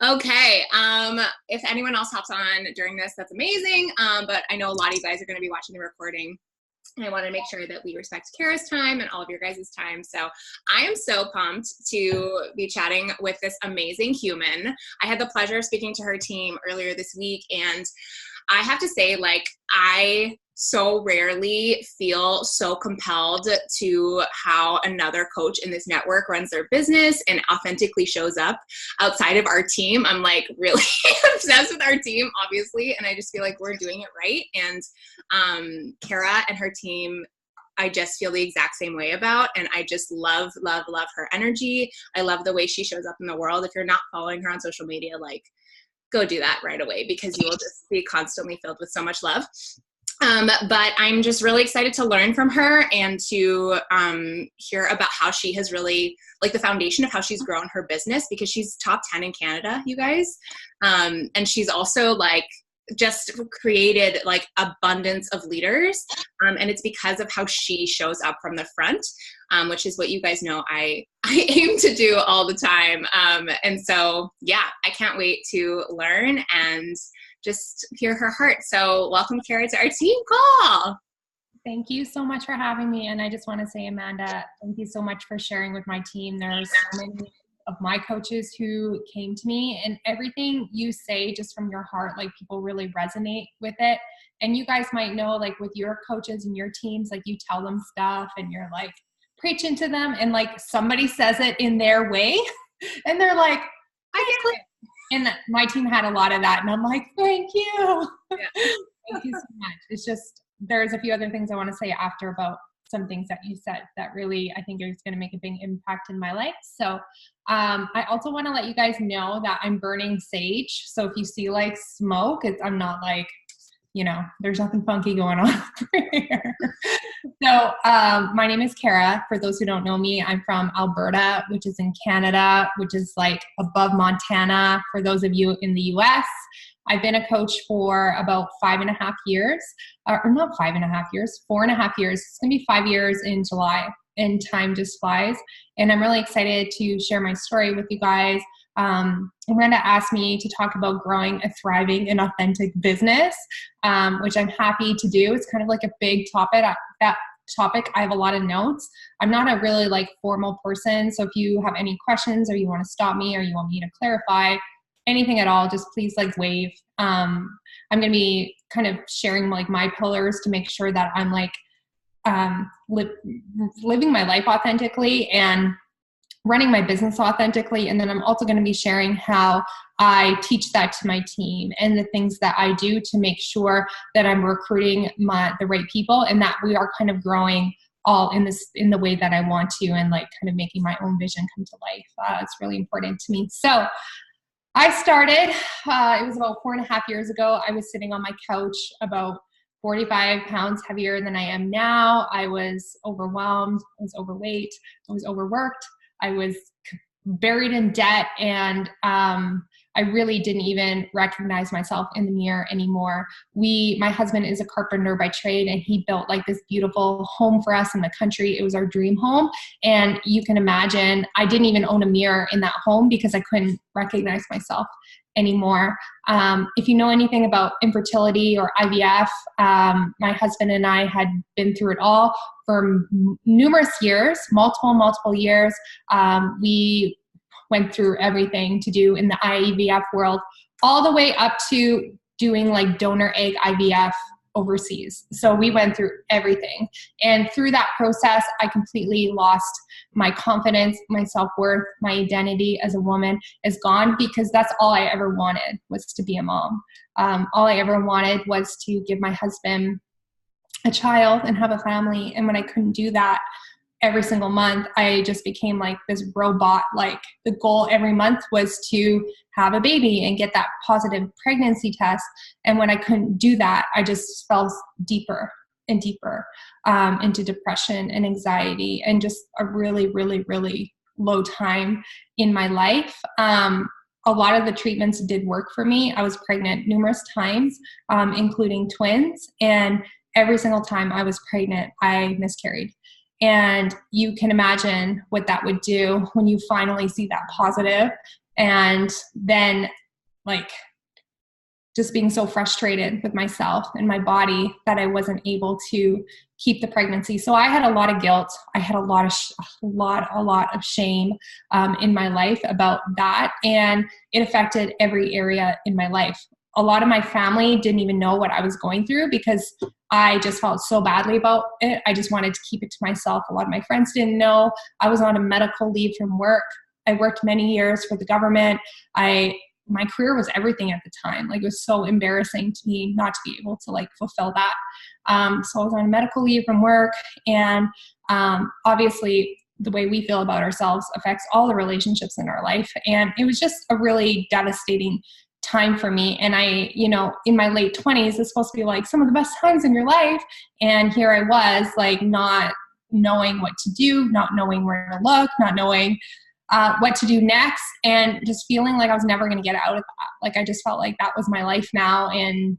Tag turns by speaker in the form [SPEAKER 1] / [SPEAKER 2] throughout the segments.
[SPEAKER 1] Okay. If anyone else hops on during this, that's amazing. But I know a lot of you guys are going to be watching the recording. And I want to make sure that we respect Kara's time and all of your guys' time. So I am so pumped to be chatting with this amazing human. I had the pleasure of speaking to her team earlier this week, and I have to say, like, I so rarely feel so compelled to how another coach in this network runs their business and authentically shows up outside of our team. I'm like really obsessed with our team, obviously, and I just feel like we're doing it right. And Kara and her team, I just feel the exact same way about, and I just love her energy. I love the way she shows up in the world. If you're not following her on social media, like, go do that right away, because you will just be constantly filled with so much love. But I'm just really excited to learn from her and to hear about how she has really, like, the foundation of how she's grown her business, because she's top 10 in Canada, you guys. And she's also like just created like abundance of leaders. And it's because of how she shows up from the front, which is what you guys know I aim to do all the time. And so, yeah, I can't wait to learn and just hear her heart. So welcome, Kara, to our team call.
[SPEAKER 2] Thank you so much for having me. And I just want to say, Amanda, thank you so much for sharing with my team. There's so many of my coaches who came to me, and everything you say just from your heart, like, people really resonate with it. And you guys might know, like, with your coaches and your teams, like, you tell them stuff and you're like preaching to them, and like somebody says it in their way and they're like, I get it. And my team had a lot of that, and I'm like, thank you. Yeah. Thank you so much. It's just, there's a few other things I want to say after about some things that you said that really, I think, is going to make a big impact in my life. So I also want to let you guys know that I'm burning sage. So if you see like smoke, I'm not like, there's nothing funky going on here. So my name is Kara. For those who don't know me, I'm from Alberta, which is in Canada, which is like above Montana for those of you in the US. I've been a coach for about 5.5 years, or not 5.5 years, 4.5 years. It's going to be 5 years in July, and time just flies. And I'm really excited to share my story with you guys. Amanda asked me to talk about growing a thriving and authentic business, which I'm happy to do. It's kind of like a big topic. I have a lot of notes. I'm not a really like formal person. So if you have any questions, or you want to stop me, or you want me to clarify anything at all, just please like wave. I'm going to be kind of sharing like my pillars to make sure that I'm like living my life authentically and running my business authentically. And then I'm also going to be sharing how I teach that to my team, and the things that I do to make sure that I'm recruiting the right people, and that we are kind of growing all in the way that I want to, and like kind of making my own vision come to life. It's really important to me. So I started, it was about 4.5 years ago. I was sitting on my couch about 45 pounds heavier than I am now. I was overwhelmed. I was overweight. I was overworked. I was buried in debt, and I really didn't even recognize myself in the mirror anymore. My husband is a carpenter by trade, and he built like this beautiful home for us in the country. It was our dream home. And you can imagine, I didn't even own a mirror in that home because I couldn't recognize myself anymore. If you know anything about infertility or IVF, my husband and I had been through it all for numerous years, multiple years. We went through everything to do in the IVF world, all the way up to doing like donor egg IVF overseas. So we went through everything. And through that process, I completely lost my confidence, my self-worth, my identity as a woman is gone, because that's all I ever wanted, was to be a mom. All I ever wanted was to give my husband a child and have a family. And when I couldn't do that every single month, I just became like this robot. Like, the goal every month was to have a baby and get that positive pregnancy test. And when I couldn't do that, I just fell deeper and deeper into depression and anxiety, and just a really, really, really low time in my life. A lot of the treatments did work for me. I was pregnant numerous times, including twins. And every single time I was pregnant, I miscarried. And you can imagine what that would do when you finally see that positive, and then like just being so frustrated with myself and my body that I wasn't able to keep the pregnancy. So I had a lot of guilt. I had a lot of shame in my life about that. And it affected every area in my life. A lot of my family didn't even know what I was going through because I just felt so badly about it. I just wanted to keep it to myself. A lot of my friends didn't know. I was on a medical leave from work. I worked many years for the government. My career was everything at the time. Like, it was so embarrassing to me not to be able to like fulfill that. So I was on medical leave from work, and obviously the way we feel about ourselves affects all the relationships in our life. And it was just a really devastating time for me. And I, in my late 20s, it's supposed to be like some of the best times in your life. And here I was like not knowing what to do, not knowing where to look, not knowing what to do next, and just feeling like I was never going to get out of that. Like, I just felt like that was my life now, and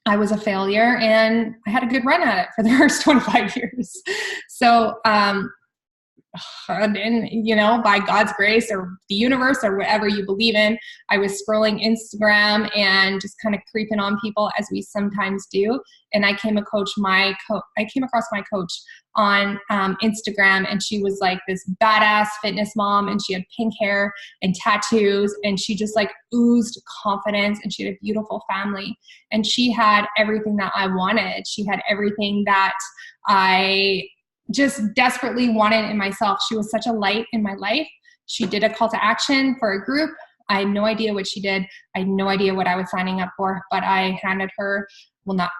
[SPEAKER 2] I was a failure, and I had a good run at it for the first 25 years. So, and by God's grace or the universe or whatever you believe in, I was scrolling Instagram and just kind of creeping on people, as we sometimes do. And I came across my coach on Instagram, and she was like this badass fitness mom, and she had pink hair and tattoos, and she just like oozed confidence, and she had a beautiful family, and she had everything that I wanted. She had everything that I just desperately wanted in myself. She was such a light in my life. She did a call to action for a group. I had no idea what she did. I had no idea what I was signing up for, but I handed her, well, not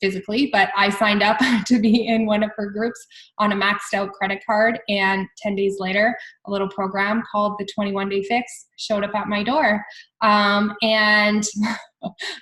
[SPEAKER 2] physically, but I signed up to be in one of her groups on a maxed out credit card. And 10 days later, a little program called the 21-Day Fix showed up at my door. And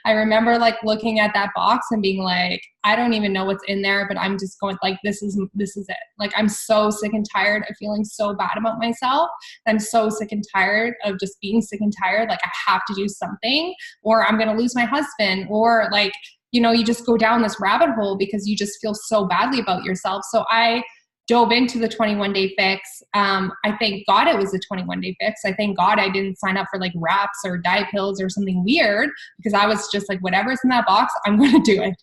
[SPEAKER 2] I remember like looking at that box and being like, I don't even know what's in there, but I'm just going like, this is it. Like, I'm so sick and tired of feeling so bad about myself. I'm so sick and tired of just being sick and tired. Like, I have to do something, or I'm going to lose my husband, or like, you just go down this rabbit hole because you just feel so badly about yourself. So I dove into the 21-Day Fix. I thank God it was a 21-Day Fix. I thank God I didn't sign up for like wraps or diet pills or something weird, because I was just like, whatever's in that box, I'm going to do it.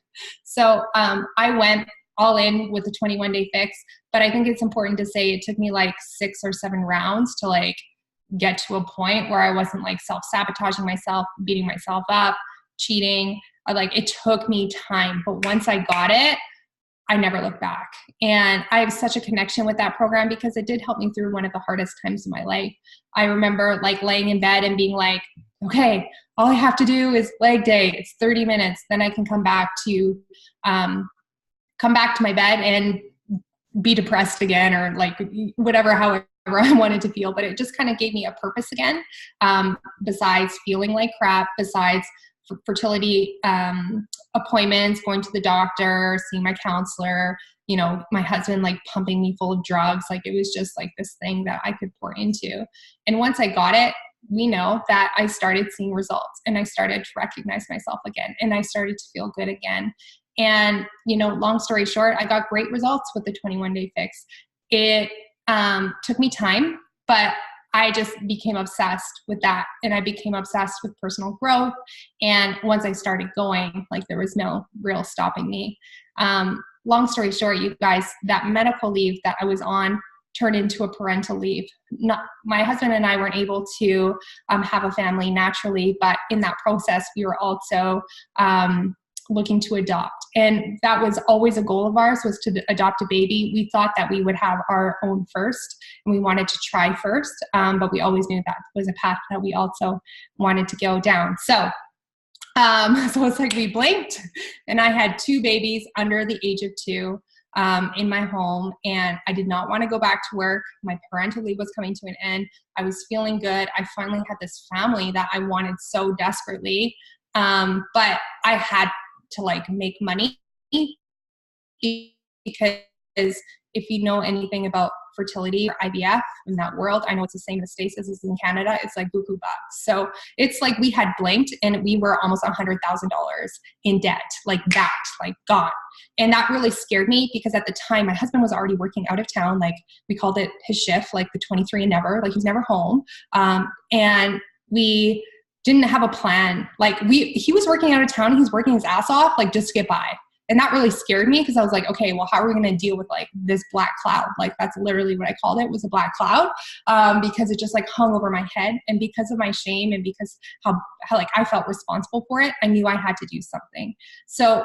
[SPEAKER 2] So I went all in with the 21-Day Fix. But I think it's important to say it took me like 6 or 7 rounds to like get to a point where I wasn't like self-sabotaging myself, beating myself up, cheating. Like, it took me time, but once I got it, I never looked back. And I have such a connection with that program because it did help me through one of the hardest times in my life. I remember like laying in bed and being like, okay, all I have to do is leg day. It's 30 minutes. Then I can come back to my bed and be depressed again, or like whatever, however I wanted to feel. But it just kind of gave me a purpose again, besides feeling like crap, besides fertility appointments, going to the doctor, seeing my counselor, my husband like pumping me full of drugs. Like, it was just like this thing that I could pour into. And once I got it, we know that I started seeing results, and I started to recognize myself again, and I started to feel good again. And, long story short, I got great results with the 21-Day Fix. It took me time, but I just became obsessed with that, and I became obsessed with personal growth. And once I started going, like, there was no real stopping me. Long story short, you guys, that medical leave that I was on turned into a parental leave. My husband and I weren't able to have a family naturally, but in that process, we were also looking to adopt. And that was always a goal of ours, was to adopt a baby. We thought that we would have our own first, and we wanted to try first, but we always knew that was a path that we also wanted to go down. So it's like we blinked, and I had 2 babies under the age of 2 in my home, and I did not want to go back to work. My parental leave was coming to an end. I was feeling good. I finally had this family that I wanted so desperately, but I had to like make money, because if you know anything about fertility or IVF in that world. I know it's the same in the States as it's in Canada. It's like buku bucks. So it's like we had blinked and we were almost $100,000 in debt, like that, like gone. And that really scared me because at the time my husband was already working out of town. Like we called it his shift, like the 23 and never, like he was never home. And we didn't have a plan. Like he was working out of town. He's working his ass off, like just to get by. And that really scared me because I was like, okay, well, how are we going to deal with like this black cloud? Like that's literally what I called it, was a black cloud, because it just like hung over my head. And because of my shame and because how like I felt responsible for it, I knew I had to do something. So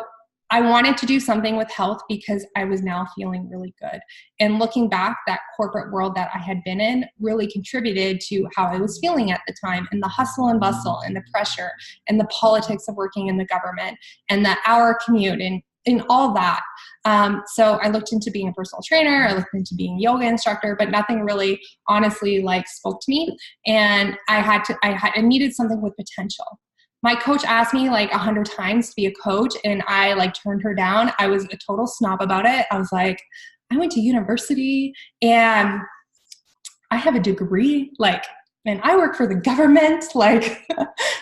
[SPEAKER 2] I wanted to do something with health because I was now feeling really good. And looking back, that corporate world that I had been in really contributed to how I was feeling at the time, and the hustle and bustle and the pressure and the politics of working in the government and the hour commute and all that. So I looked into being a personal trainer, I looked into being a yoga instructor, but nothing really honestly like spoke to me. And I needed something with potential. My coach asked me like 100 times to be a coach, and I like turned her down. I was a total snob about it. I was like, I went to university and I have a degree, like, and I work for the government. Like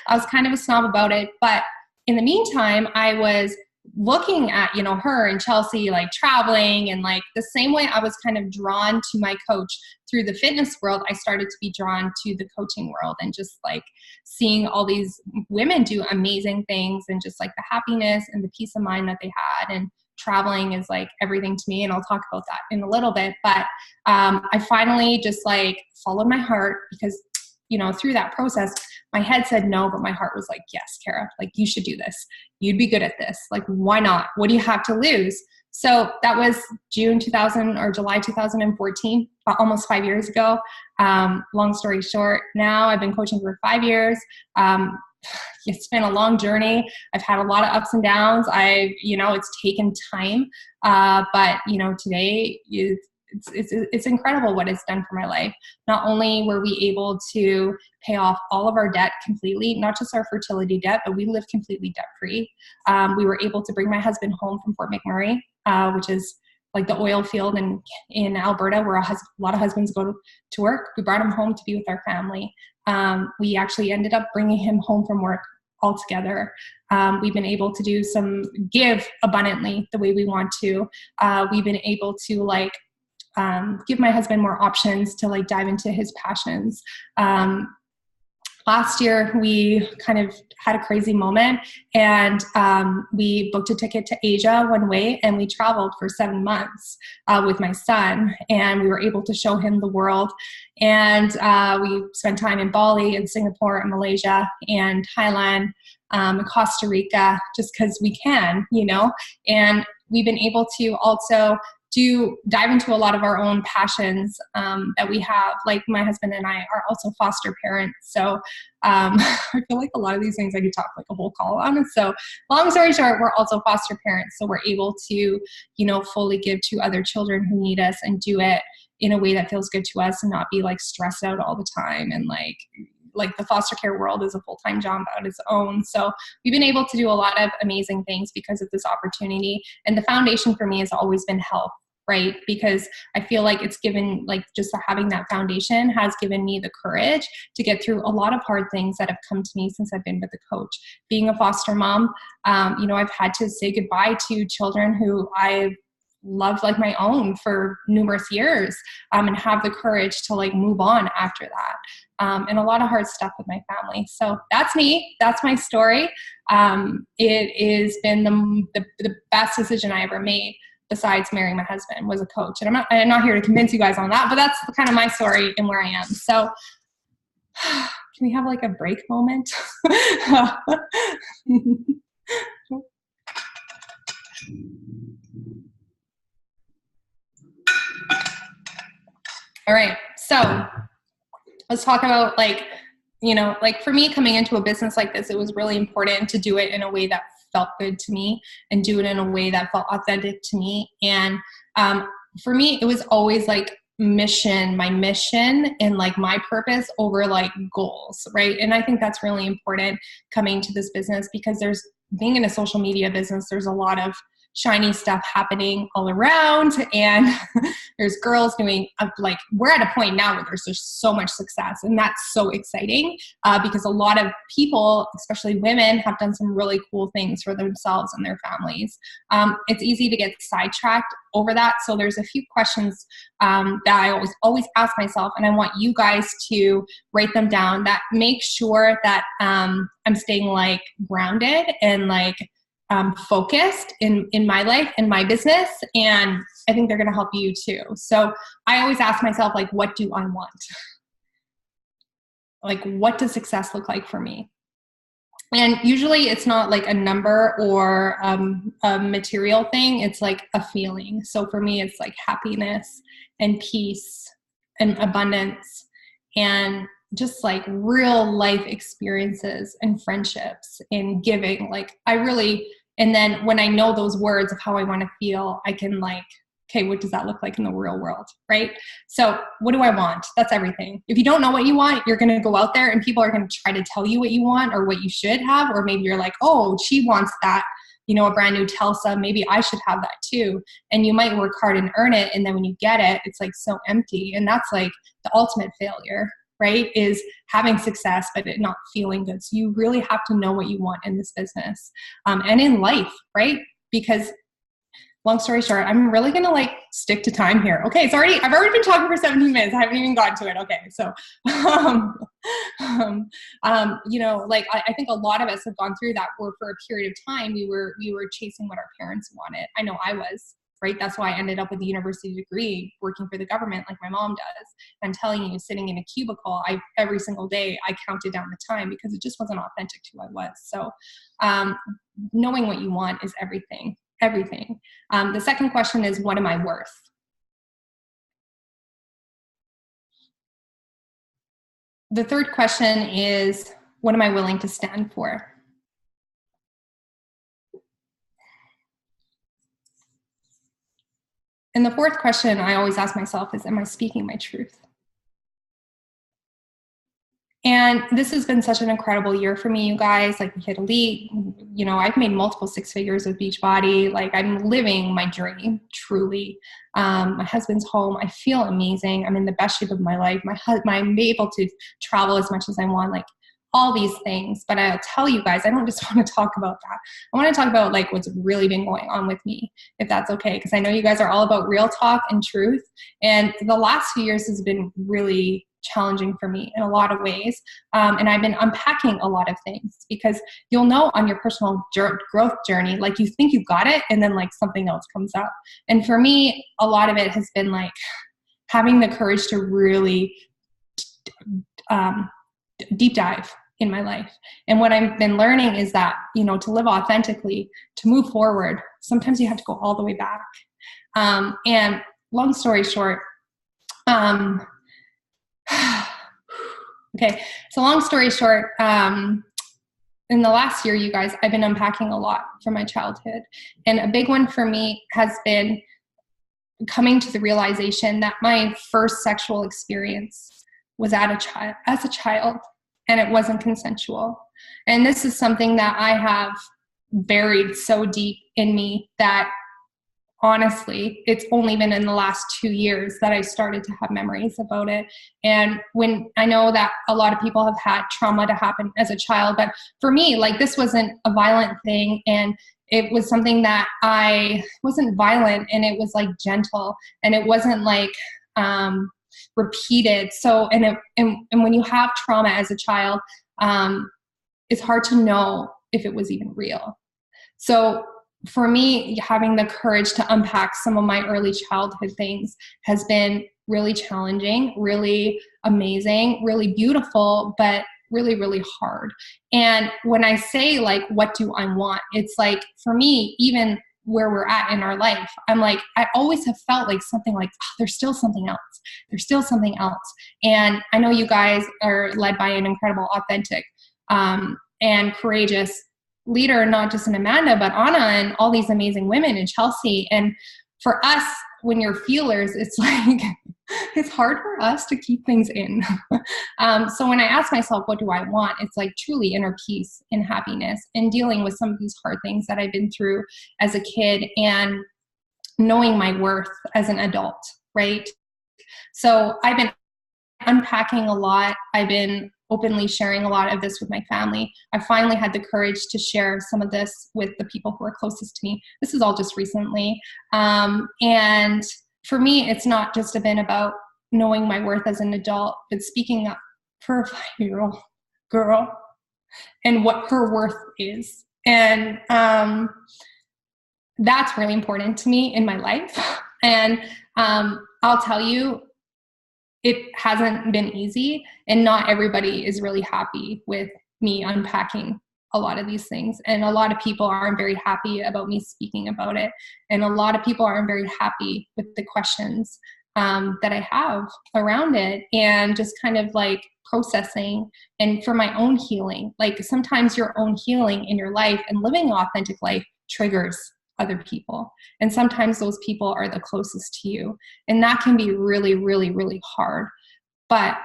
[SPEAKER 2] I was kind of a snob about it. But in the meantime, I was looking at, you know, her and Chelsea, like traveling, and like the same way I was kind of drawn to my coach through the fitness world, I started to be drawn to the coaching world, and just like seeing all these women do amazing things, and just like the happiness and the peace of mind that they had. And traveling is like everything to me, and I'll talk about that in a little bit. But I finally just like followed my heart, because you know, through that process, my head said no, but my heart was like, yes, Kara, like you should do this. You'd be good at this. Like, why not? What do you have to lose? So that was July 2014, almost 5 years ago. Long story short, now I've been coaching for 5 years. It's been a long journey. I've had a lot of ups and downs. It's taken time. But you know, today it's incredible what it's done for my life. Not only were we able to pay off all of our debt completely, not just our fertility debt, but we lived completely debt free. We were able to bring my husband home from Fort McMurray, which is like the oil field in Alberta, where a lot of husbands go to work. We brought him home to be with our family. We actually ended up bringing him home from work altogether. We've been able to give abundantly the way we want to. We've been able to give my husband more options to like dive into his passions. Last year, we kind of had a crazy moment, and we booked a ticket to Asia one way, and we traveled for 7 months with my son, and we were able to show him the world. And we spent time in Bali and Singapore and Malaysia and Thailand and Costa Rica, just because we can, you know. And we've been able to also dive into a lot of our own passions that we have. Like my husband and I are also foster parents. So I feel like a lot of these things I could talk like a whole call on. And so long story short, we're also foster parents. So we're able to, you know, fully give to other children who need us, and do it in a way that feels good to us, and not be like stressed out all the time. And like the foster care world is a full-time job on its own. So we've been able to do a lot of amazing things because of this opportunity. And the foundation for me has always been health, right? Because I feel like it's given, like just having that foundation has given me the courage to get through a lot of hard things that have come to me since I've been with a coach. Being a foster mom, I've had to say goodbye to children who I've loved like my own for numerous years, and have the courage to like move on after that. And a lot of hard stuff with my family. So that's me. That's my story. It has been the best decision I ever made, besides marrying my husband, was a coach. And I'm not here to convince you guys on that, but that's kind of my story and where I am. So can we have like a break moment? All right. So let's talk about for me coming into a business like this, it was really important to do it in a way that felt good to me, and do it in a way that felt authentic to me. And for me, it was always like my mission and like my purpose over like goals, right? And I think that's really important coming to this business, because being in a social media business, there's a lot of shiny stuff happening all around. And there's girls doing like, we're at a point now where there's just so much success. And that's so exciting because a lot of people, especially women, have done some really cool things for themselves and their families. It's easy to get sidetracked over that. So there's a few questions that I always ask myself, and I want you guys to write them down, that make sure that I'm staying like grounded and like focused in my life and my business. And I think they're going to help you too. So I always ask myself, like, what do I want? Like, what does success look like for me? And usually it's not like a number or a material thing. It's like a feeling. So for me, it's like happiness and peace and abundance and just like real life experiences and friendships and giving. Like I really, and then when I know those words of how I want to feel, I can like, okay, what does that look like in the real world, right? So what do I want? That's everything. If you don't know what you want, you're going to go out there and people are going to try to tell you what you want or what you should have. Or maybe you're like, oh, she wants that, you know, a brand new Telsa. Maybe I should have that too. And you might work hard and earn it. And then when you get it, it's like so empty. And that's like the ultimate failure, right? Is having success, but it not feeling good. So you really have to know what you want in this business and in life, right? Because long story short, I'm really going to like stick to time here. Okay. I've already been talking for 17 minutes. I haven't even gotten to it. Okay. So, you know, like I think a lot of us have gone through that where for a period of time, we were chasing what our parents wanted. I know I was, right? That's why I ended up with a university degree working for the government like my mom does. I'm telling you, sitting in a cubicle, every single day I counted down the time because it just wasn't authentic to who I was. So knowing what you want is everything. Everything. The second question is, what am I worth? The third question is, what am I willing to stand for? And the fourth question I always ask myself is, am I speaking my truth? And this has been such an incredible year for me, you guys. Like, we hit elite. You know, I've made multiple six figures with Beachbody. Like, I'm living my dream, truly. My husband's home. I feel amazing. I'm in the best shape of my life. I'm able to travel as much as I want, like all these things. But I'll tell you guys, I don't just want to talk about that. I want to talk about like what's really been going on with me, if that's okay. Because I know you guys are all about real talk and truth. And the last few years has been really challenging for me in a lot of ways. And I've been unpacking a lot of things because you'll know on your personal growth journey, like you think you got it and then like something else comes up. And for me, a lot of it has been like having the courage to really deep dive in my life. And what I've been learning is that, you know, to live authentically, to move forward, sometimes you have to go all the way back. And long story short, okay, so long story short, in the last year, you guys, I've been unpacking a lot from my childhood. And a big one for me has been coming to the realization that my first sexual experience was as a child, and it wasn't consensual. And this is something that I have buried so deep in me that honestly, it's only been in the last 2 years that I started to have memories about it. And when I know that a lot of people have had trauma to happen as a child, but for me, like, this wasn't a violent thing. And it was something that wasn't violent, and it was like gentle, and it wasn't like repeated. So, and when you have trauma as a child, it's hard to know if it was even real. So for me, having the courage to unpack some of my early childhood things has been really challenging, really amazing, really beautiful, but really, really hard. And when I say, like, what do I want? It's like, for me, even where we're at in our life, I'm like, I always have felt like something like, oh, there's still something else. There's still something else. And I know you guys are led by an incredible, authentic, and courageous leader, not just in Amanda, but Anna and all these amazing women in Chelsea. And for us, when you're feelers, it's like, It's hard for us to keep things in. So when I ask myself, what do I want? It's like truly inner peace and happiness and dealing with some of these hard things that I've been through as a kid and knowing my worth as an adult, right? So I've been unpacking a lot. I've been openly sharing a lot of this with my family. I finally had the courage to share some of this with the people who are closest to me. This is all just recently. And for me, it's not just been about knowing my worth as an adult, but speaking up for a 5-year-old girl and what her worth is. And that's really important to me in my life. And I'll tell you, it hasn't been easy, and not everybody is really happy with me unpacking a lot of these things. And a lot of people aren't very happy about me speaking about it. And a lot of people aren't very happy with the questions that I have around it, and just kind of like processing and for my own healing. Like sometimes your own healing in your life and living an authentic life triggers other people. And sometimes those people are the closest to you. And that can be really, really, really hard. But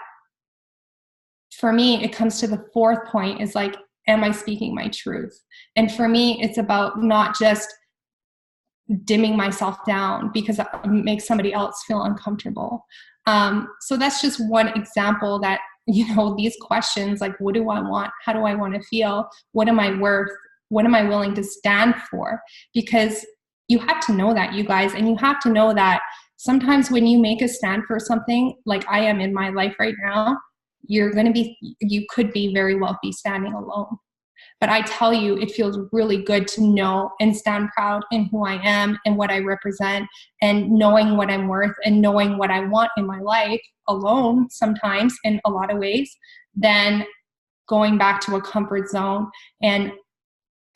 [SPEAKER 2] for me, it comes to the fourth point is like, am I speaking my truth? And for me, it's about not just dimming myself down because it makes somebody else feel uncomfortable. So that's just one example that, these questions like, what do I want? How do I want to feel? What am I worth? What am I willing to stand for? Because you have to know that, you guys, and you have to know that sometimes when you make a stand for something like I am in my life right now, you could be very well be standing alone. But I tell you, it feels really good to know and stand proud in who I am and what I represent, and knowing what I'm worth and knowing what I want in my life alone sometimes in a lot of ways, than going back to a comfort zone and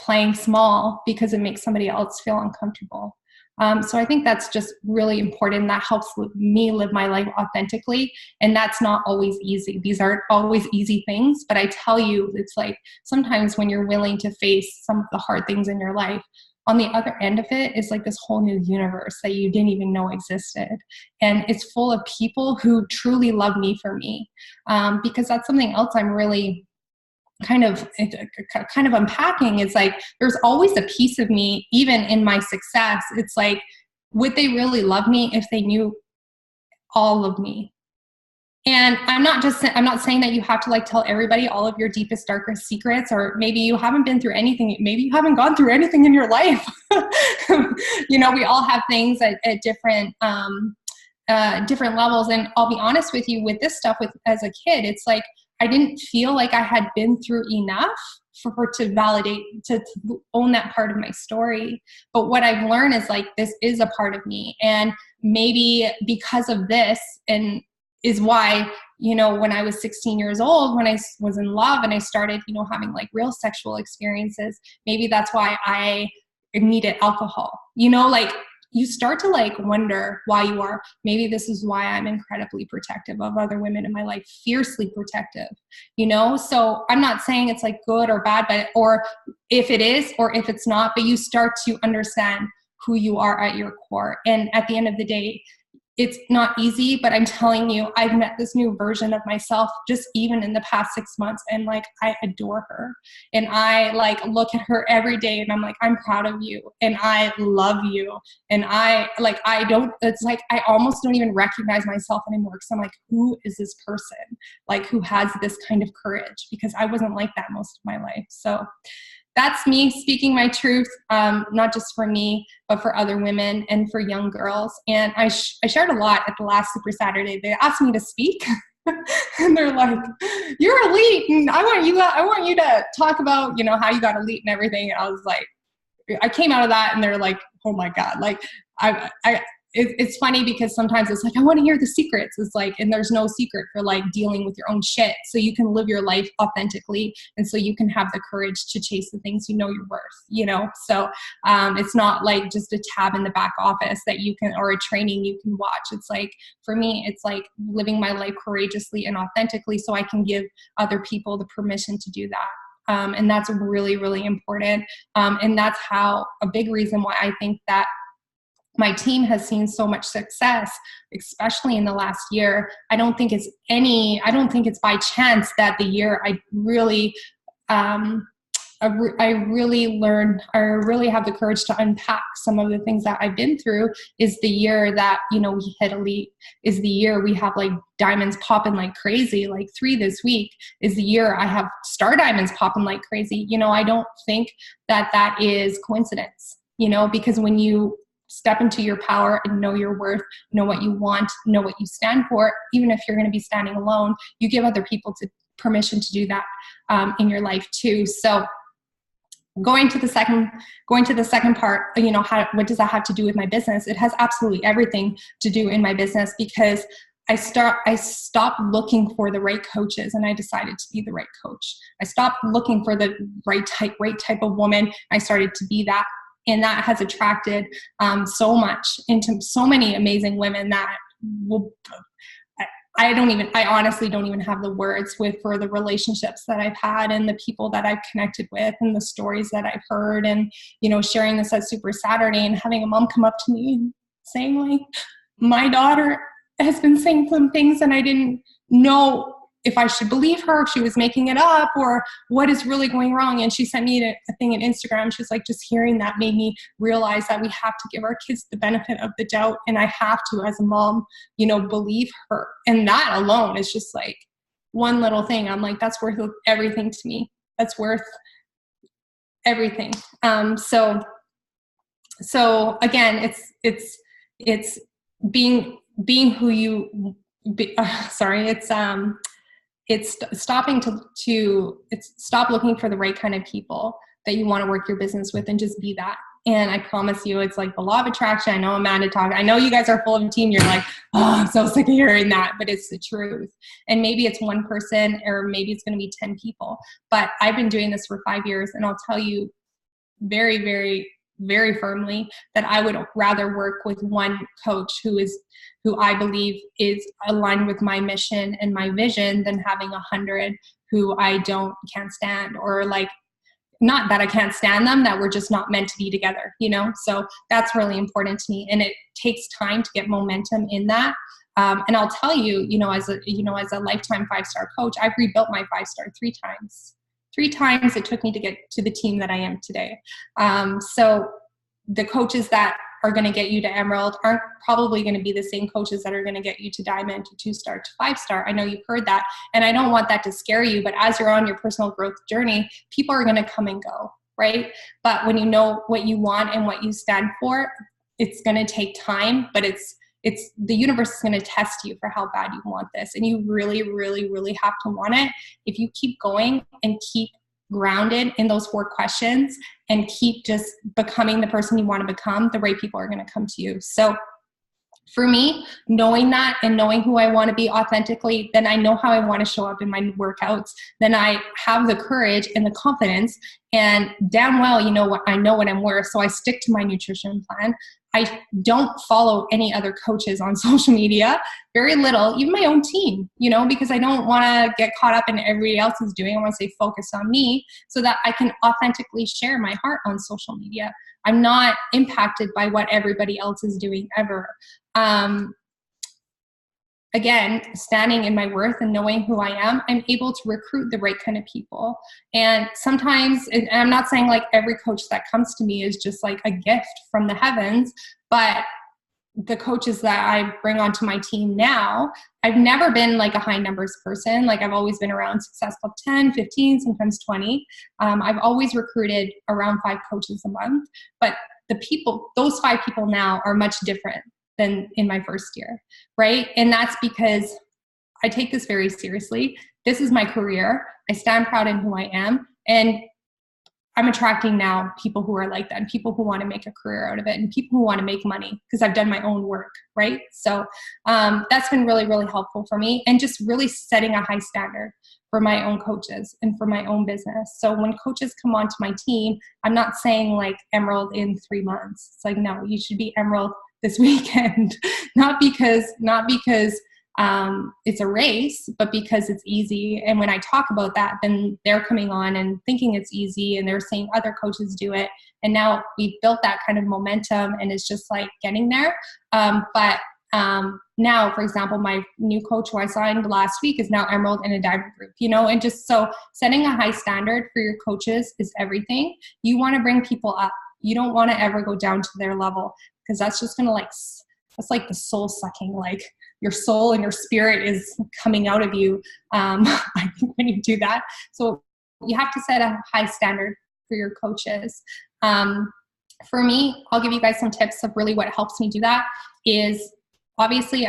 [SPEAKER 2] playing small because it makes somebody else feel uncomfortable. So I think that's just really important. That helps me live my life authentically. And that's not always easy. These aren't always easy things, but I tell you, it's like sometimes when you're willing to face some of the hard things in your life, on the other end of it is like this whole new universe that you didn't even know existed. And it's full of people who truly love me for me. Because that's something else I'm really kind of unpacking. It's like there's always a piece of me, even in my success. It's like, would they really love me if they knew all of me? And I'm not saying that you have to like tell everybody all of your deepest, darkest secrets, or maybe you haven't been through anything. Maybe you haven't gone through anything in your life. We all have things at different levels. And I'll be honest with you, with this stuff, as a kid, it's like, I didn't feel like I had been through enough to validate, to own that part of my story. But what I've learned is like, this is a part of me. And maybe because of this, and is why, when I was 16 years old, when I was in love and I started, having like real sexual experiences, maybe that's why I needed alcohol, like you start to like wonder why you are. Maybe this is why I'm incredibly protective of other women in my life, fiercely protective, So I'm not saying it's like good or bad, or if it is, or if it's not, but you start to understand who you are at your core. And at the end of the day, it's not easy, but I'm telling you, I've met this new version of myself just even in the past 6 months. And like, I adore her. And I like look at her every day and I'm like, I'm proud of you. And I love you. And it's like, I almost don't even recognize myself anymore. Cause I'm like, who is this person? Like who has this kind of courage? Because I wasn't like that most of my life. So that's me speaking my truth, not just for me, but for other women and for young girls. And I shared a lot at the last Super Saturday. They asked me to speak and they're like, you're elite. And I want you to talk about, how you got elite and everything. And I was like, I came out of that and they're like, oh my God, like it's funny because sometimes it's like, I want to hear the secrets. It's like, and there's no secret for like dealing with your own shit. So you can live your life authentically. And so you can have the courage to chase the things you're worth, So it's not like just a tab in the back office that you can, or a training you can watch. It's like, for me, it's like living my life courageously and authentically so I can give other people the permission to do that. And that's really, really important. And that's how a big reason why I think that my team has seen so much success, especially in the last year. I don't think it's by chance that the year I really have the courage to unpack some of the things that I've been through is the year that, we hit elite, is the year we have like diamonds popping like crazy, like 3 this week, is the year I have star diamonds popping like crazy. I don't think that is coincidence, because when you step into your power and know your worth, know what you want, know what you stand for, even if you're going to be standing alone, you give other people permission to do that in your life too. So going to the second part, what does that have to do with my business? It has absolutely everything to do in my business, because I stopped looking for the right coaches and I decided to be the right coach. I stopped looking for the right type of woman. I started to be that. And that has attracted so much into so many amazing women that I honestly don't even have the words for the relationships that I've had and the people that I've connected with and the stories that I've heard, and, sharing this at Super Saturday and having a mom come up to me and saying, like, my daughter has been saying some things and I didn't know if I should believe her, if she was making it up, or what is really going wrong. And she sent me a thing on Instagram. She was like, just hearing that made me realize that we have to give our kids the benefit of the doubt. And I have to, as a mom, believe her. And that alone is just like one little thing. I'm like, that's worth everything to me. That's worth everything. So again, it's being who you be, it's stop looking for the right kind of people that you want to work your business with and just be that. And I promise you, it's like the law of attraction. I know Amanda talked. I know you guys are full of a team. You're like, oh, I'm so sick of hearing that, but it's the truth. And maybe it's one person, or maybe it's going to be 10 people, but I've been doing this for 5 years. And I'll tell you very, very, very firmly that I would rather work with one coach who I believe is aligned with my mission and my vision than having 100 who I can't stand, or like, not that I can't stand them, that we're just not meant to be together, So that's really important to me. And it takes time to get momentum in that. And I'll tell you, as a lifetime 5-star coach, I've rebuilt my 5-star 3 times. 3 times it took me to get to the team that I am today. So the coaches that are going to get you to Emerald aren't probably going to be the same coaches that are going to get you to Diamond, to 2-star, to 5-star. I know you've heard that, and I don't want that to scare you, but as you're on your personal growth journey, people are going to come and go, right? But when you know what you want and what you stand for, it's going to take time, but it's the universe is going to test you for how bad you want this. And you really, really, really have to want it. If you keep going and keep grounded in those 4 questions and keep just becoming the person you want to become, the right people are going to come to you. So for me, knowing that and knowing who I want to be authentically, then I know how I want to show up in my workouts. Then I have the courage and the confidence, and damn well, I know what I'm worth. So I stick to my nutrition plan. I don't follow any other coaches on social media, very little, even my own team, because I don't want to get caught up in everybody else is doing. I want to stay focused on me so that I can authentically share my heart on social media. I'm not impacted by what everybody else is doing ever. Again, standing in my worth and knowing who I am, I'm able to recruit the right kind of people. And sometimes, and I'm not saying like every coach that comes to me is just like a gift from the heavens, but the coaches that I bring onto my team now, I've never been like a high numbers person. Like I've always been around Success Club 10, 15, sometimes 20. I've always recruited around 5 coaches a month, but those 5 people now are much different than in my first year, right? And that's because I take this very seriously. This is my career. I stand proud in who I am. And I'm attracting now people who are like that, and people who want to make a career out of it, and people who want to make money because I've done my own work, right? So that's been really, really helpful for me, and just really setting a high standard for my own coaches and for my own business. So when coaches come onto my team, I'm not saying like Emerald in 3 months. It's like, no, you should be Emerald this weekend. not because it's a race, but because it's easy. And when I talk about that, then they're coming on and thinking it's easy, and they're seeing other coaches do it. And now we've built that kind of momentum, and it's just like getting there. But now, for example, my new coach who I signed last week is now Emerald in a diamond group, and just so setting a high standard for your coaches is everything. You want to bring people up. You don't want to ever go down to their level, because that's just going to that's like the soul sucking, like your soul and your spirit is coming out of you. I think when you do that, so you have to set a high standard for your coaches. For me, I'll give you guys some tips of really what helps me do that is obviously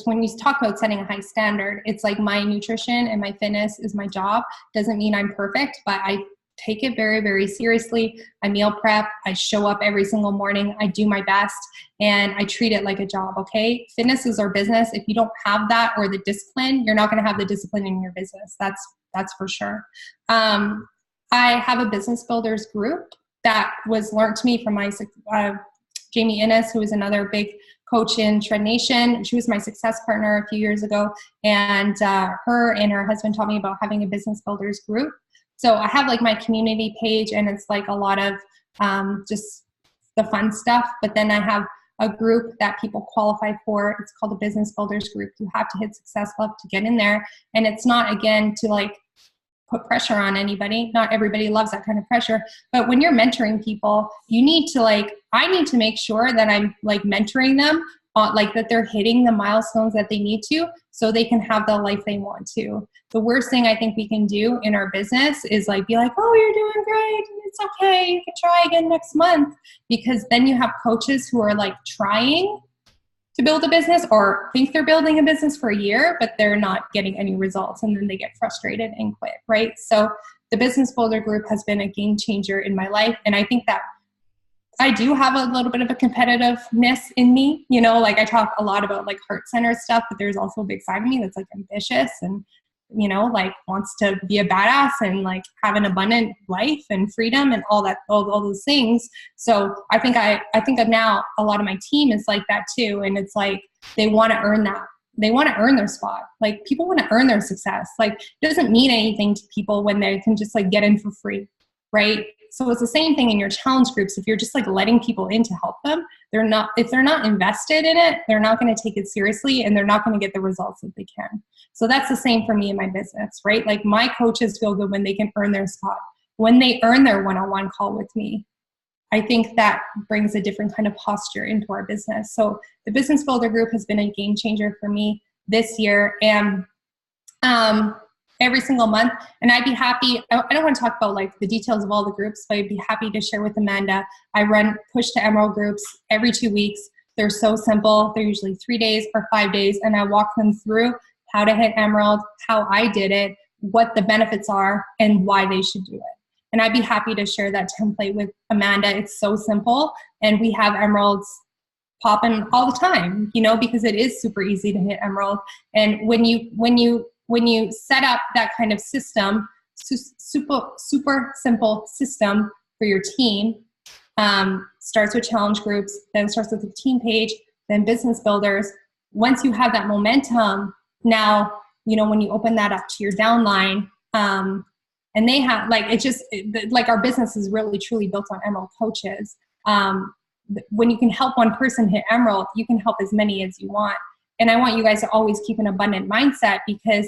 [SPEAKER 2] when you talk about setting a high standard, it's like my nutrition and my fitness is my job. Doesn't mean I'm perfect, but I take it very, very seriously. I meal prep. I show up every single morning. I do my best, and I treat it like a job, okay? Fitness is our business. If you don't have that or the discipline, you're not going to have the discipline in your business. That's for sure. I have a business builders group that was learned to me from my Jamie Innes, who is another big coach in Shred Nation. She was my success partner a few years ago, and her and her husband taught me about having a business builders group. So I have like my community page, and it's like a lot of just the fun stuff. But then I have a group that people qualify for. It's called a business builders group. You have to hit Success Club to get in there. And it's not, again, to like put pressure on anybody. Not everybody loves that kind of pressure. But when you're mentoring people, you need to I need to make sure that I'm like mentoring them, that they're hitting the milestones that they need to, so they can have the life they want to. The worst thing I think we can do in our business is be like, oh, you're doing great, it's okay, you can try again next month. Because then you have coaches who are trying to build a business or think they're building a business for a year, but they're not getting any results, and then they get frustrated and quit, right? So the Business Builder Group has been a game changer in my life, and I think that I do have a little bit of a competitiveness in me. I talk a lot about heart center stuff, but there's also a big side of me that's ambitious and, wants to be a badass and have an abundant life and freedom and all those things. So I think now a lot of my team is like that too. And it's they want to earn that. They want to earn their spot. People want to earn their success. It doesn't mean anything to people when they can just get in for free. Right? So it's the same thing in your challenge groups. If you're just letting people in to help them, if they're not invested in it, they're not going to take it seriously, and they're not going to get the results that they can. So that's the same for me in my business, right? My coaches feel good when they can earn their spot, when they earn their one-on-one call with me. I think that brings a different kind of posture into our business. So the Business Builder Group has been a game changer for me this year, and every single month. And I'd be happy, I don't want to talk about the details of all the groups, but I'd be happy to share with Amanda. I run Push to Emerald groups every 2 weeks. They're so simple. They're usually 3 days or 5 days. And I walk them through how to hit Emerald, how I did it, what the benefits are, and why they should do it. And I'd be happy to share that template with Amanda. It's so simple. And we have Emeralds popping all the time, because it is super easy to hit Emerald. And when you set up that kind of system, super simple system for your team, starts with challenge groups, then starts with the team page, then business builders. Once you have that momentum, now, when you open that up to your downline, and they have, our business is really truly built on Emerald coaches. When you can help one person hit Emerald, you can help as many as you want. And I want you guys to always keep an abundant mindset, because,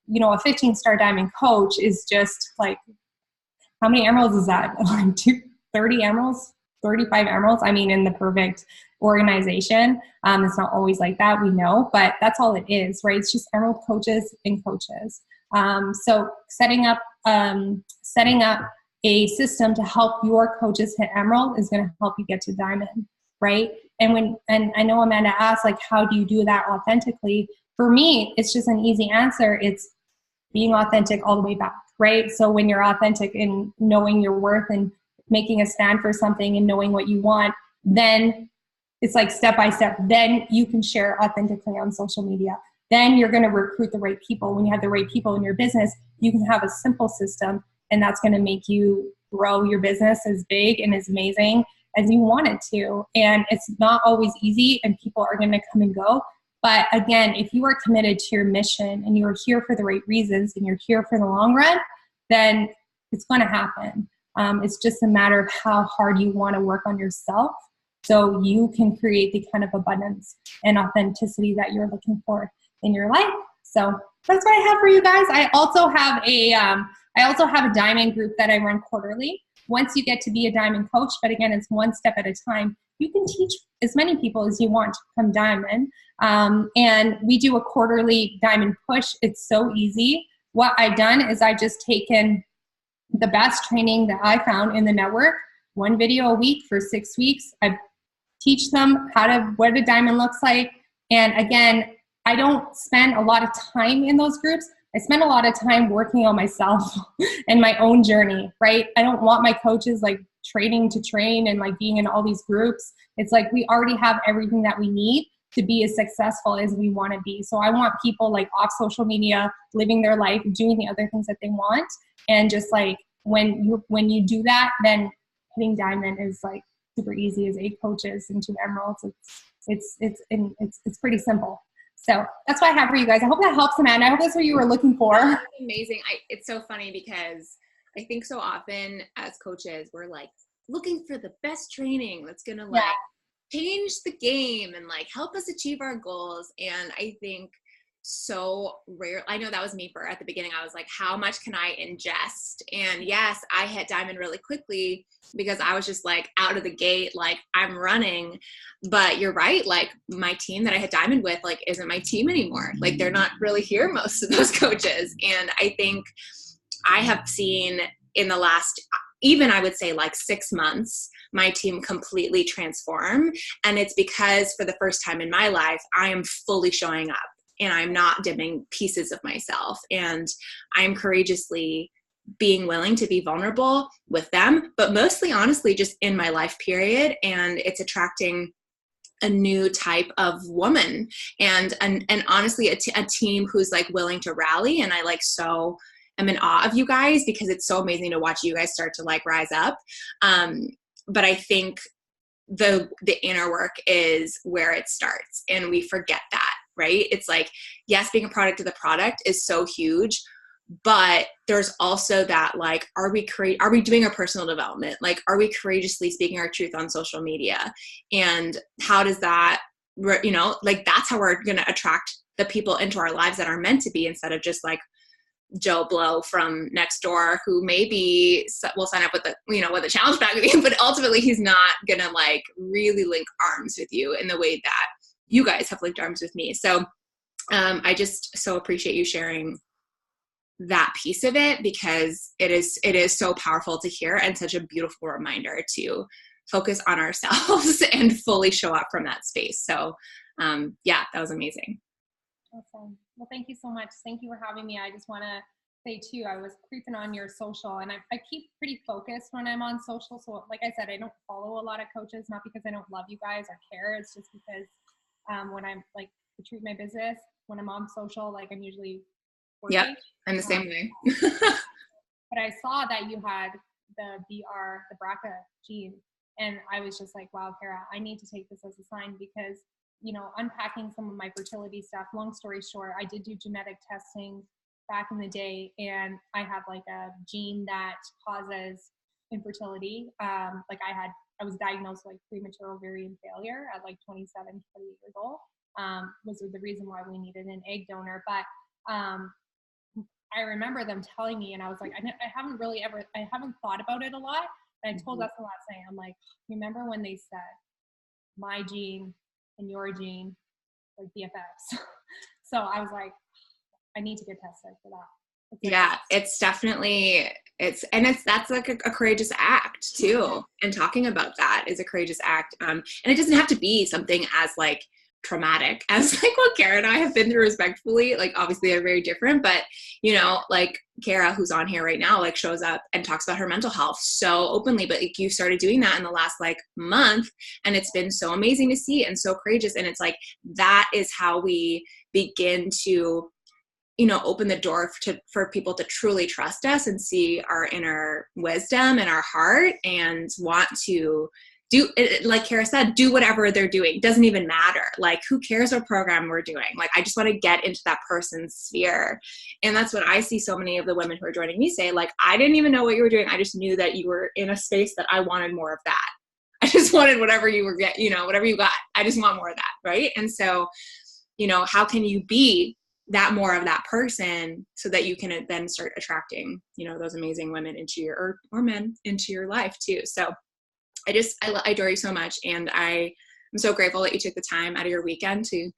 [SPEAKER 2] a 15-star diamond coach is just how many emeralds is that? 30 emeralds, 35 emeralds? I mean, in the perfect organization. It's not always like that, we know, but that's all it is, right? It's just emerald coaches and coaches. So setting up a system to help your coaches hit Emerald is going to help you get to Diamond, right? And I know Amanda asked, how do you do that authentically? For me, it's just an easy answer. It's being authentic all the way back, right? So when you're authentic in knowing your worth and making a stand for something and knowing what you want, then it's step by step. Then you can share authentically on social media. Then you're going to recruit the right people. When you have the right people in your business, you can have a simple system, and that's going to make you grow your business as big and as amazing as you want it to. And it's not always easy, and people are going to come and go, But again, if you are committed to your mission and you're here for the right reasons and you're here for the long run, then it's going to happen. It's just a matter of how hard you want to work on yourself so you can create the kind of abundance and authenticity that you're looking for in your life. So that's what I have for you guys. I also have a diamond group that I run quarterly. Once you get to be a diamond coach, but again, it's one step at a time, you can teach as many people as you want to become diamond. And we do a quarterly diamond push. It's so easy. What I've done is I've just taken the best training that I found in the network, one video a week for 6 weeks. I teach them what a diamond looks like. And again, I don't spend a lot of time in those groups. I spend a lot of time working on myself and my own journey, right? I don't want my coaches like training to train and like being in all these groups. It's like we already have everything that we need to be as successful as we want to be. So I want people like off social media, living their life, doing the other things that they want. And just like when you do that, then hitting diamond is like super easy as 8 coaches and 2 emeralds. It's pretty simple. So that's what I have for you guys. I hope that helps, Amanda. I hope that's what you were looking for.
[SPEAKER 1] That's amazing. It's so funny because I think so often as coaches, we're like looking for the best training that's going to like change the game and like help us achieve our goals. And I think so rare. I know that was me at the beginning. I was like, how much can I ingest? And yes, I hit diamond really quickly because I was just like out of the gate, like I'm running. But you're right. Like my team that I hit diamond with, like, isn't my team anymore. Like they're not really here, most of those coaches. And I think I have seen in the last, even I would say like 6 months, my team completely transform. And it's because for the first time in my life, I am fully showing up. And I'm not dimming pieces of myself. And I'm courageously being willing to be vulnerable with them, but mostly honestly just in my life period. And it's attracting a new type of woman and honestly a team who's like willing to rally. And I like so am in awe of you guys because it's so amazing to watch you guys start to like rise up. But I think the inner work is where it starts and we forget that. Right? It's like, yes, being a product of the product is so huge, but there's also that like, are we doing our personal development? Like, are we courageously speaking our truth on social media? And how does that, like that's how we're going to attract the people into our lives that are meant to be instead of just like Joe Blow from next door who maybe will sign up with the challenge pack with you, but ultimately he's not going to like really link arms with you in the way that you guys have linked arms with me. So I just so appreciate you sharing that piece of it because it is so powerful to hear and such a beautiful reminder to focus on ourselves and fully show up from that space. So that was amazing.
[SPEAKER 2] Awesome. Well, thank you so much. Thank you for having me. I just want to say too, I was creeping on your social and I keep pretty focused when I'm on social. So like I said, I don't follow a lot of coaches, not because I don't love you guys or care. It's just because when I'm like to treat my business, when I'm on social, like I'm usually working.
[SPEAKER 1] Yep, I'm the same way.
[SPEAKER 2] But I saw that you had the BRCA gene, and I was just like, wow, Kara, I need to take this as a sign because, unpacking some of my fertility stuff, long story short, I did do genetic testing back in the day, and I have like a gene that causes infertility. I was diagnosed with like premature ovarian failure at like 27, 28 years old, was the reason why we needed an egg donor. But I remember them telling me, and I was like, I haven't thought about it a lot. And I told Dustin last night, I'm like, remember when they said my gene and your gene, like BFFs? So I was like, I need to get tested for that.
[SPEAKER 1] It's definitely, that's like a courageous act too. And talking about that is a courageous act. And it doesn't have to be something as like traumatic as like what Kara and I have been through respectfully. Like obviously they're very different, but like Kara, who's on here right now, like shows up and talks about her mental health so openly, but like you started doing that in the last like month and it's been so amazing to see and so courageous. And it's like, that is how we begin to open the door for people to truly trust us and see our inner wisdom and our heart and want to like Kara said, do whatever they're doing. It doesn't even matter. Like, who cares what program we're doing? Like, I just want to get into that person's sphere. And that's what I see so many of the women who are joining me say, like, I didn't even know what you were doing. I just knew that you were in a space that I wanted more of that. I just wanted whatever you were whatever you got. I just want more of that. Right. And so, how can you be that more of that person so that you can then start attracting, those amazing women into your, or men into your life too. So I adore you so much. And I'm so grateful that you took the time out of your weekend to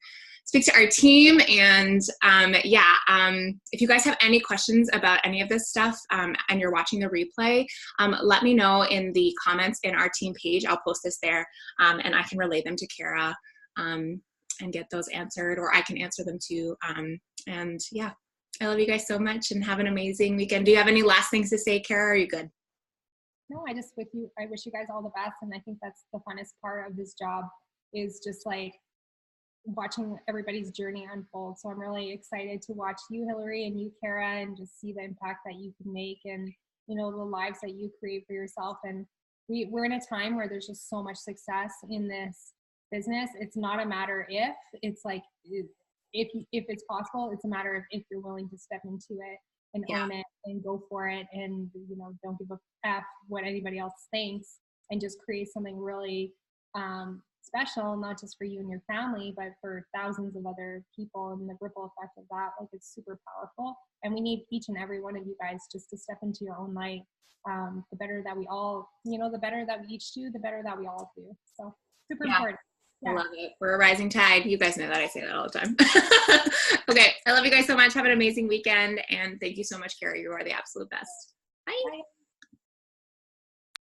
[SPEAKER 1] speak to our team. And if you guys have any questions about any of this stuff and you're watching the replay, let me know in the comments in our team page. I'll post this there and I can relay them to Kara and get those answered, or I can answer them too. I love you guys so much and have an amazing weekend. Do you have any last things to say, Kara? Or are you good?
[SPEAKER 2] No, I wish you guys all the best. And I think that's the funnest part of this job, is just like watching everybody's journey unfold. So I'm really excited to watch you, Hillary, and you, Kara, and just see the impact that you can make, and, the lives that you create for yourself. And we're in a time where there's just so much success in this business. It's not a matter if, it's like, if it's possible, it's a matter of if you're willing to step into it and own it and go for it, and don't give a F what anybody else thinks, and just create something really special, not just for you and your family, but for thousands of other people, and the ripple effect of that. Like, it's super powerful, and we need each and every one of you guys just to step into your own light. The better that we all, the better that we each do, the better that we all do. So super important.
[SPEAKER 1] I love it. We're a rising tide. You guys know that. I say that all the time. Okay. I love you guys so much. Have an amazing weekend. And thank you so much, Kara. You are the absolute best. Bye. Bye.